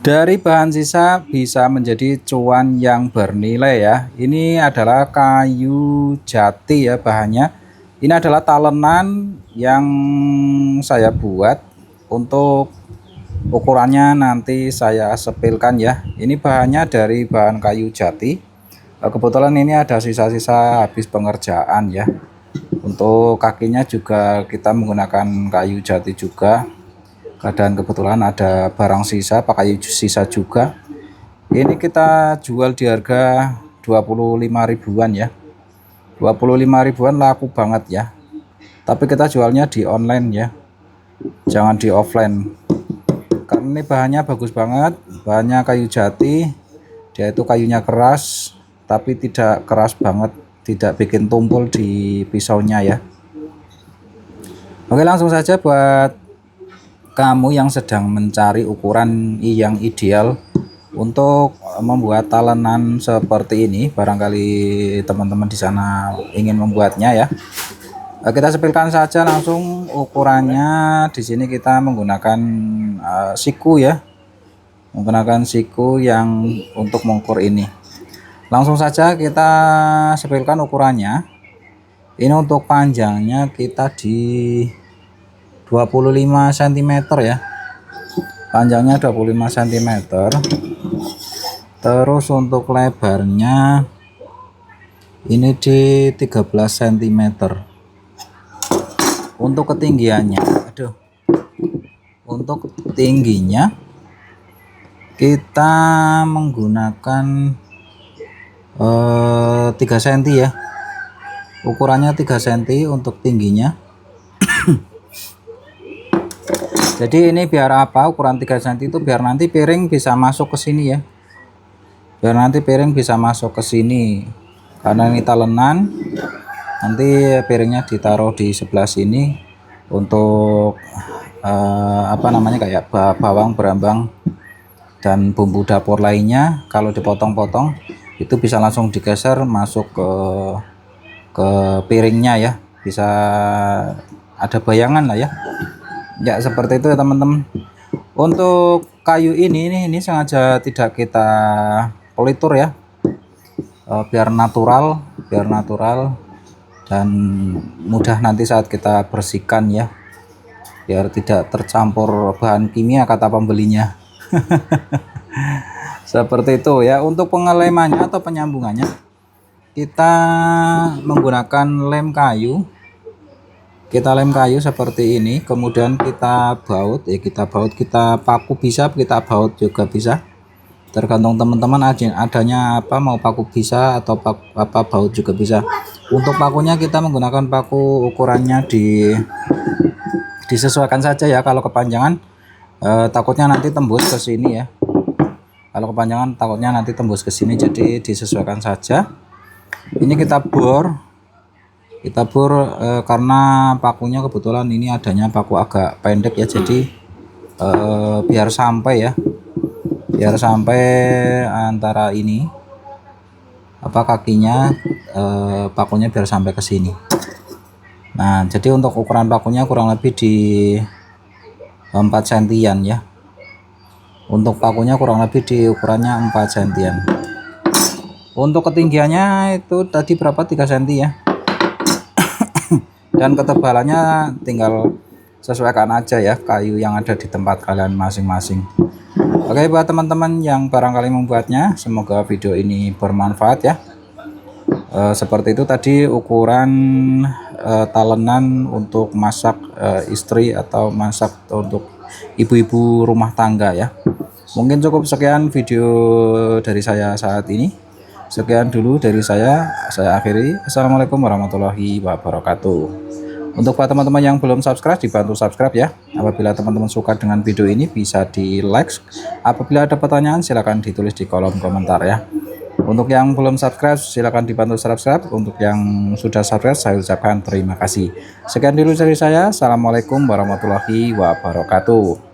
Dari bahan sisa bisa menjadi cuan yang bernilai ya. Ini adalah kayu jati ya bahannya. Ini adalah talenan yang saya buat. Untuk ukurannya nanti saya sepilkan ya. Ini bahannya dari bahan kayu jati. Kebetulan ini ada sisa-sisa habis pengerjaan ya. Untuk kakinya juga kita menggunakan kayu jati juga. Dan kebetulan ada barang sisa pakai sisa juga. Ini kita jual di harga 25 ribuan ya. 25 ribuan laku banget ya. Tapi kita jualnya di online ya, jangan di offline. Karena ini bahannya bagus banget, bahannya kayu jati. Dia itu kayunya keras tapi tidak keras banget, tidak bikin tumpul di pisaunya ya. Oke, langsung saja buat kamu yang sedang mencari ukuran yang ideal untuk membuat talenan seperti ini, barangkali teman-teman di sana ingin membuatnya ya. Kita sepilkan saja langsung ukurannya. Di sini kita menggunakan siku ya, menggunakan siku yang untuk mengukur ini. Langsung saja kita sepilkan ukurannya. Ini untuk panjangnya kita di 25 cm ya, panjangnya 25 cm. Terus untuk lebarnya ini di 13 cm. Untuk ketinggiannya, untuk tingginya kita menggunakan 3 cm ya, ukurannya 3 cm untuk tingginya. Jadi ini biar apa, ukuran 3 cm itu biar nanti piring bisa masuk ke sini ya. Biar nanti piring bisa masuk ke sini. Karena ini talenan, nanti piringnya ditaruh di sebelah sini untuk kayak bawang, berambang dan bumbu dapur lainnya. Kalau dipotong-potong itu bisa langsung digeser masuk ke piringnya ya. Bisa ada bayangan lah ya. Ya seperti itu ya teman-teman. Untuk kayu ini sengaja tidak kita politur ya, biar natural dan mudah nanti saat kita bersihkan ya, biar tidak tercampur bahan kimia kata pembelinya. Seperti itu ya. Untuk pengelemannya atau penyambungannya kita menggunakan lem kayu. Kita lem kayu seperti ini, kemudian kita baut ya, kita paku bisa, kita baut juga bisa, tergantung teman-teman adanya apa, mau paku bisa atau baut juga bisa. Untuk pakunya kita menggunakan paku ukurannya disesuaikan saja ya. Kalau kepanjangan takutnya nanti tembus ke sini ya, kalau kepanjangan takutnya nanti tembus ke sini, jadi disesuaikan saja. Ini kita bor karena pakunya kebetulan ini adanya paku agak pendek ya, jadi biar sampai antara ini kakinya, pakunya biar sampai ke sini. Nah jadi untuk ukuran pakunya kurang lebih di 4 cm ya. Untuk pakunya kurang lebih di ukurannya 4 cm. Untuk ketinggiannya itu tadi berapa, 3 cm ya. Dan ketebalannya tinggal sesuaikan aja ya kayu yang ada di tempat kalian masing-masing. Oke, buat teman-teman yang barangkali membuatnya, semoga video ini bermanfaat ya. Seperti itu tadi ukuran talenan untuk masak istri atau masak untuk ibu-ibu rumah tangga ya. Mungkin cukup sekian video dari saya saat ini. Sekian dulu dari saya akhiri. Assalamualaikum warahmatullahi wabarakatuh. Untuk para teman-teman yang belum subscribe, dibantu subscribe ya. Apabila teman-teman suka dengan video ini bisa di like. Apabila ada pertanyaan silahkan ditulis di kolom komentar ya. Untuk yang belum subscribe silahkan dibantu subscribe. Untuk yang sudah subscribe saya ucapkan terima kasih. Sekian dulu dari saya. Assalamualaikum warahmatullahi wabarakatuh.